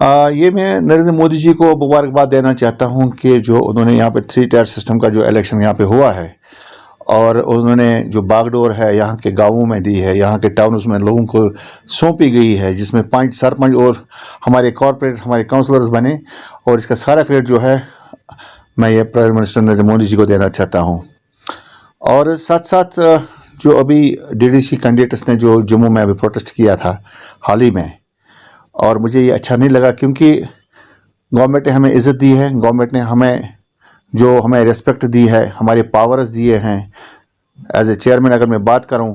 ये मैं नरेंद्र मोदी जी को मुबारकबाद देना चाहता हूँ कि जो उन्होंने यहाँ पे 3 टायर सिस्टम का जो इलेक्शन यहाँ पे हुआ है, और उन्होंने जो बागडोर है यहाँ के गांवों में दी है, यहाँ के टाउन्स में लोगों को सौंपी गई है, जिसमें 5 सरपंच और हमारे कॉर्पोरेट हमारे काउंसलर्स बने। और इसका सारा क्रेडिट जो है मैं ये प्राइम मिनिस्टर नरेंद्र मोदी जी को देना चाहता हूँ। और साथ साथ जो अभी डीडीसी कैंडिडेट्स ने जो जम्मू में अभी प्रोटेस्ट किया था हाल ही में, और मुझे ये अच्छा नहीं लगा, क्योंकि गवर्नमेंट ने हमें इज़्ज़त दी है, गवर्नमेंट ने हमें रिस्पेक्ट दी है, हमारे पावर्स दिए हैं। एज ए चेयरमैन अगर मैं बात करूं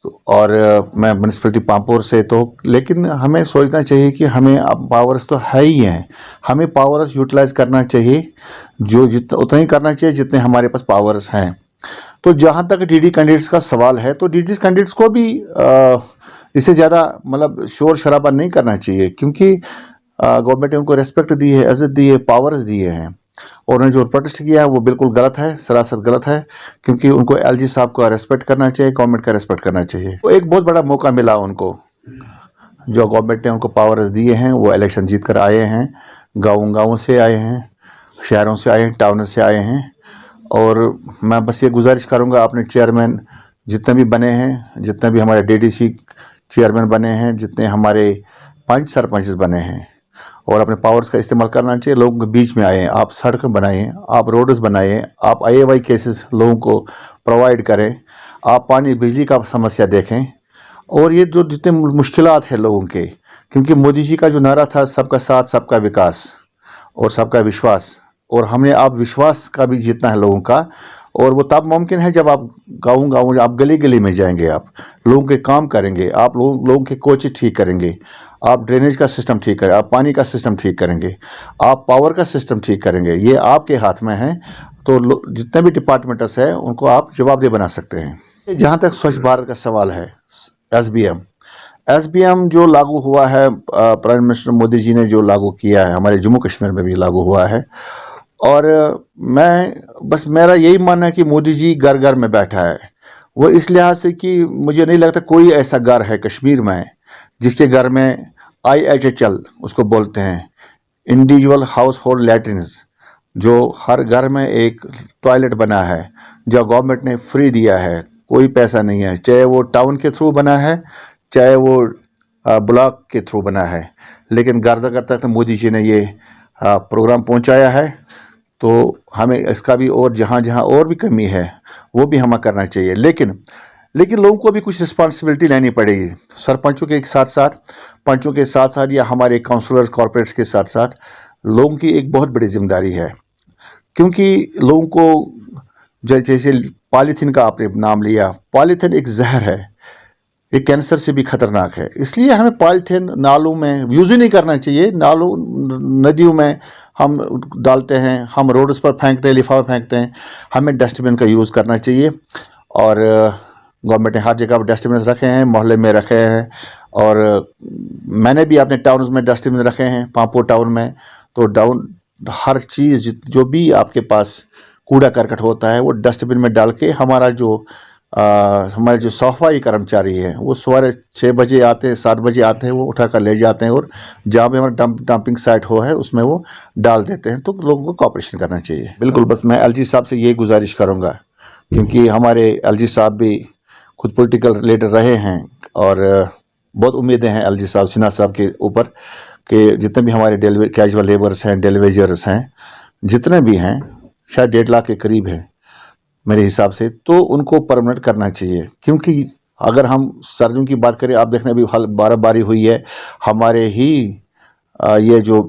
तो, और मैं म्यूनसिपलिटी पामपुर से, तो लेकिन हमें सोचना चाहिए कि हमें अब पावर्स तो है ही हैं, हमें पावर्स यूटिलाइज करना चाहिए, जो जितना उतना ही करना चाहिए जितने हमारे पास पावर्स हैं। तो जहाँ तक डीडी कैंडिडेट्स का सवाल है, तो डीडी कैंडिडेट्स को भी इससे ज़्यादा मतलब शोर शराबा नहीं करना चाहिए, क्योंकि गवर्नमेंट ने उनको रेस्पेक्ट दी है, इज्जत दी है, पावर्स दिए हैं। और उन्होंने जो प्रोटेस्ट किया है वो बिल्कुल गलत है, सरासर गलत है, क्योंकि उनको एलजी साहब का रेस्पेक्ट करना चाहिए, गवर्नमेंट का रेस्पेक्ट करना चाहिए। तो एक बहुत बड़ा मौका मिला उनको, जो गवर्नमेंट ने उनको पावर्स दिए हैं, वो इलेक्शन जीत कर आए हैं, गाँव से आए हैं, शहरों से आए हैं, टाउन से आए हैं। और मैं बस ये गुजारिश करूँगा, अपने चेयरमैन जितने भी बने हैं, जितने भी हमारे डीडीसी चेयरमैन बने हैं, जितने हमारे 5 सरपंच बने हैं, और अपने पावर्स का इस्तेमाल करना चाहिए, लोगों के बीच में आए। आप सड़क बनाएं, आप रोड्स बनाएं, आप आईएवाई केसेस लोगों को प्रोवाइड करें, आप पानी बिजली का समस्या देखें। और ये जो जितने मुश्किलात हैं लोगों के, क्योंकि मोदी जी का जो नारा था सबका साथ सबका विकास और सबका विश्वास, और हमने आप विश्वास का भी जीतना है लोगों का। और वो तब मुमकिन है जब आप गाँव आप गली गली में जाएंगे, आप लोगों के काम करेंगे, आप लोगों के कोचे ठीक करेंगे, आप ड्रेनेज का सिस्टम ठीक करें, आप पानी का सिस्टम ठीक करेंगे, आप पावर का सिस्टम ठीक करेंगे। ये आपके हाथ में है। तो जितने भी डिपार्टमेंट्स हैं उनको आप जवाबदेह बना सकते हैं। जहाँ तक स्वच्छ भारत का सवाल है, एसबीएम जो लागू हुआ है, प्राइम मिनिस्टर मोदी जी ने जो लागू किया है, हमारे जम्मू कश्मीर में भी लागू हुआ है। और मेरा यही मानना है कि मोदी जी घर घर में बैठा है। वो इस लिहाज से कि मुझे नहीं लगता कोई ऐसा घर है कश्मीर में जिसके घर में IHHL उसको बोलते हैं, इंडिविजुअल हाउस होल्ड लैट्रिन्स, जो हर घर में एक टॉयलेट बना है, जो गवर्नमेंट ने फ्री दिया है, कोई पैसा नहीं है, चाहे वो टाउन के थ्रू बना है, चाहे वो ब्लॉक के थ्रू बना है, लेकिन घर घर तक मोदी जी ने ये प्रोग्राम पहुंचाया है। तो हमें इसका भी, और जहाँ जहाँ और भी कमी है वो भी हमें करना चाहिए, लेकिन लोगों को भी कुछ रिस्पॉन्सिबिलिटी लेनी पड़ेगी। सरपंचों के साथ साथ, पंचों के साथ साथ, या हमारे काउंसलर्स कॉर्पोरेट्स के साथ साथ लोगों की एक बहुत बड़ी जिम्मेदारी है। क्योंकि लोगों को जैसे पॉलीथीन का आपने नाम लिया, पॉलीथीन एक जहर है, ये कैंसर से भी खतरनाक है। इसलिए हमें पॉलीथीन नालों में यूज़ ही नहीं करना चाहिए। नालों नदियों में हम डालते हैं, हम रोड्स पर फेंकते हैं, लिफाफे फेंकते हैं। हमें डस्टबिन का यूज़ करना चाहिए। और गवर्नमेंट ने हर जगह डस्टबिन रखे हैं, मोहल्ले में रखे हैं, और मैंने भी अपने टाउन में डस्टबिन रखे हैं, पामपुर टाउन में। तो हर चीज़ जो भी आपके पास कूड़ा करकट होता है वो डस्टबिन में डाल के, हमारे जो सफाई कर्मचारी हैं वो सवेरे 6 बजे आते हैं, 7 बजे आते हैं, वो उठा कर ले जाते हैं, और जहाँ भी हमारा डंपिंग साइट है उसमें वो डाल देते हैं। तो लोगों को कॉपरेशन करना चाहिए। बिल्कुल, बस मैं एलजी साहब से ये गुजारिश करूँगा, क्योंकि हमारे एलजी साहब भी खुद पॉलिटिकल लीडर रहे हैं, और बहुत उम्मीदें हैं एलजी साहब, सिन्हा साहब के ऊपर, कि जितने भी हमारे कैजुअल लेबर्स हैं, डेलीवेजर्स हैं, जितने भी हैं, शायद 1.5 लाख के करीब हैं मेरे हिसाब से, तो उनको परमानेंट करना चाहिए। क्योंकि अगर हम सर्दियों की बात करें, आप देखने अभी बर्फबारी हुई है, हमारे ही ये जो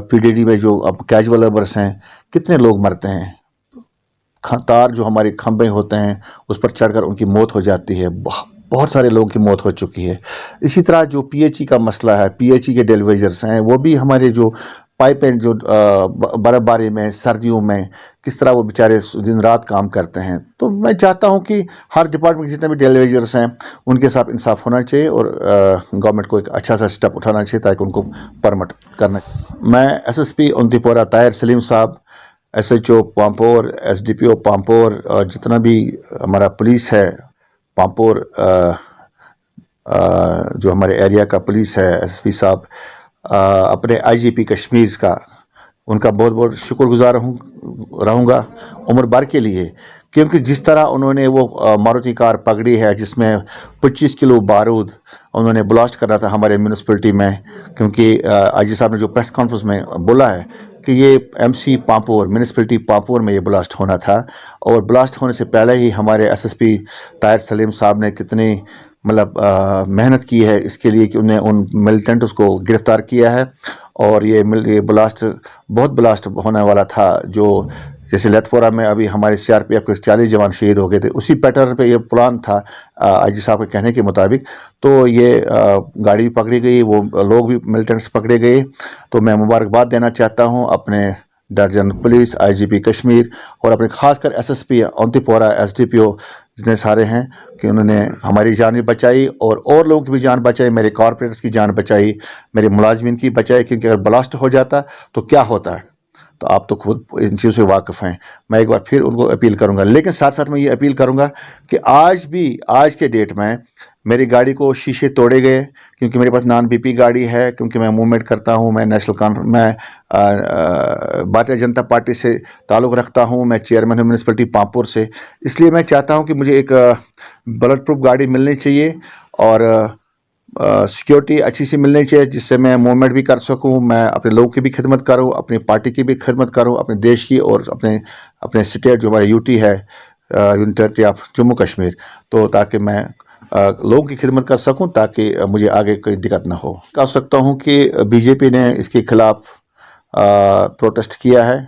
PDD में जो अब कैजुअल लेबर्स हैं, कितने लोग मरते हैं। तार जो हमारे खंभे होते हैं उस पर चढ़कर उनकी मौत हो जाती है, बहुत सारे लोगों की मौत हो चुकी है। इसी तरह जो PHE का मसला है, PHE के डेलीवेजर्स हैं, वो भी हमारे जो पाइपें जो बर्फबारी में, सर्दियों में, किस तरह वो बेचारे दिन रात काम करते हैं। तो मैं चाहता हूं कि हर डिपार्टमेंट के जितने भी डेलीवेजर्स हैं उनके साथ इंसाफ होना चाहिए, और गवर्नमेंट को एक अच्छा सा स्टेप उठाना चाहिए ताकि उनको परमिट करना। मैं SSP अवंतीपोरा ताहिर सलीम साहब, SHO पामपुर, SDPO पामपुर, और जितना भी हमारा पुलिस है पामपुर, जो हमारे एरिया का पुलिस है, SSP साहब, अपने IGP कश्मीर का उनका बहुत बहुत शुक्रगुजार रहूँगा उम्र भर के लिए, क्योंकि जिस तरह उन्होंने वो मारुति कार पकड़ी है जिसमें 25 किलो बारूद उन्होंने ब्लास्ट करना था हमारे म्यूनसिपलिटी में, क्योंकि IG साहब ने जो प्रेस कॉन्फ्रेंस में बोला है कि ये MC पांपोर म्यूनसिपलिटी पांपोर में ये ब्लास्ट होना था, और ब्लास्ट होने से पहले ही हमारे SSP ताहिर सलीम साहब ने कितनी मेहनत की है इसके लिए कि उन्हें उन मिलिटेंट्स को गिरफ्तार किया है। और ये बहुत ब्लास्ट होने वाला था, जो जैसे लतपोरा में अभी हमारे CRPF के 40 जवान शहीद हो गए थे, उसी पैटर्न पे ये प्लान था IG साहब के कहने के मुताबिक। तो ये गाड़ी भी पकड़ी गई, वो लोग भी मिलिटेंट्स पकड़े गए। तो मैं मुबारकबाद देना चाहता हूँ अपने डायरेक्टर पुलिस, IGP कश्मीर और अपने खासकर SSP औंतीपोरा SDPO जितने सारे हैं कि उन्होंने हमारी जान भी बचाई और लोगों की भी जान बचाई, मेरे कॉर्पोरेट्स की जान बचाई, मेरे मुलाजमीन की बचाई। क्योंकि अगर ब्लास्ट हो जाता तो क्या होता है, तो आप तो खुद इन चीज़ों से वाकिफ़ हैं। मैं एक बार फिर उनको अपील करूंगा, लेकिन साथ साथ मैं ये अपील करूंगा कि आज के डेट में मेरी गाड़ी को शीशे तोड़े गए, क्योंकि मेरे पास नॉन BP गाड़ी है, क्योंकि मैं मूवमेंट करता हूं, मैं मैं भारतीय जनता पार्टी से ताल्लुक़ रखता हूं, मैं चेयरमैन हूं म्यूनसिपलिटी पांपोर से। इसलिए मैं चाहता हूं कि मुझे एक बुलेट प्रूफ गाड़ी मिलनी चाहिए और सिक्योरिटी अच्छी सी मिलनी चाहिए, जिससे मैं मूवमेंट भी कर सकूं, मैं अपने लोगों की भी खिदमत करूं, अपनी पार्टी की भी खिदमत करूं, अपने देश की और अपने स्टेट जो हमारा UT है, union territory of Jammu Kashmir, तो ताकि मैं लोगों की खिदमत कर सकूं, ताकि मुझे आगे कोई दिक्कत ना हो। कह सकता हूं कि BJP ने इसके खिलाफ प्रोटेस्ट किया है,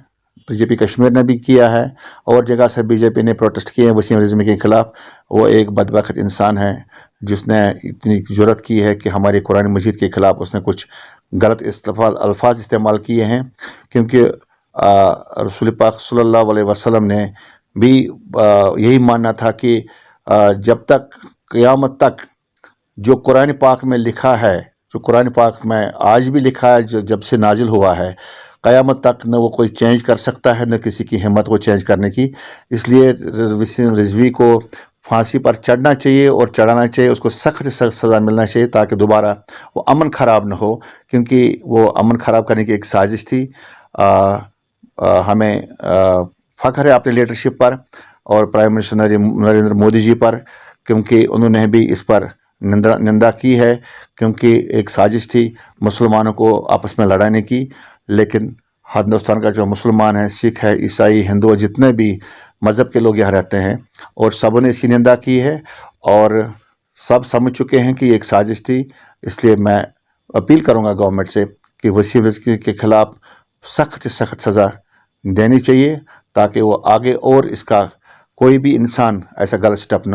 BJP कश्मीर ने भी किया है, और जगह से BJP ने प्रोटेस्ट किए हैं वसीम रिजवी के खिलाफ। वो एक बदबख्त इंसान है जिसने इतनी जुर्रत की है कि हमारी कुरान मजीद के खिलाफ उसने कुछ गलत अल्फाज इस्तेमाल किए हैं, क्योंकि रसूल पाक सल्लल्लाहु अलैहि वसल्लम ने भी यही मानना था कि जब तक क़यामत तक जो कुरान पाक में लिखा है, जो कुरान पाक में आज भी लिखा है, जो जब से नाजिल हुआ है, क़यामत तक न वो कोई चेंज कर सकता है, न किसी की हिम्मत वो चेंज करने की। इसलिए वसीम रिजवी को फांसी पर चढ़ना चाहिए और चढ़ाना चाहिए, उसको सख्त से सख्त सज़ा मिलना चाहिए, ताकि दोबारा वो अमन ख़राब न हो, क्योंकि वो अमन ख़राब करने की एक साजिश थी। हमें फ़ख्र है अपनी लीडरशिप पर और प्राइम मिनिस्टर नरेंद्र मोदी जी पर, क्योंकि उन्होंने भी इस पर निंदा की है, क्योंकि एक साजिश थी मुसलमानों को आपस में लड़ाने की। लेकिन हिंदुस्तान का जो मुसलमान है, सिख है, ईसाई, हिंदू, जितने भी मज़हब के लोग यहाँ रहते हैं, और सबों ने इसकी निंदा की है और सब समझ चुके हैं कि एक साजिश थी। इसलिए मैं अपील करूंगा गवर्नमेंट से कि वसीम रिजवी के खिलाफ सख्त से सख्त सज़ा देनी चाहिए, ताकि वो आगे और इसका कोई भी इंसान ऐसा गलत स्टेप न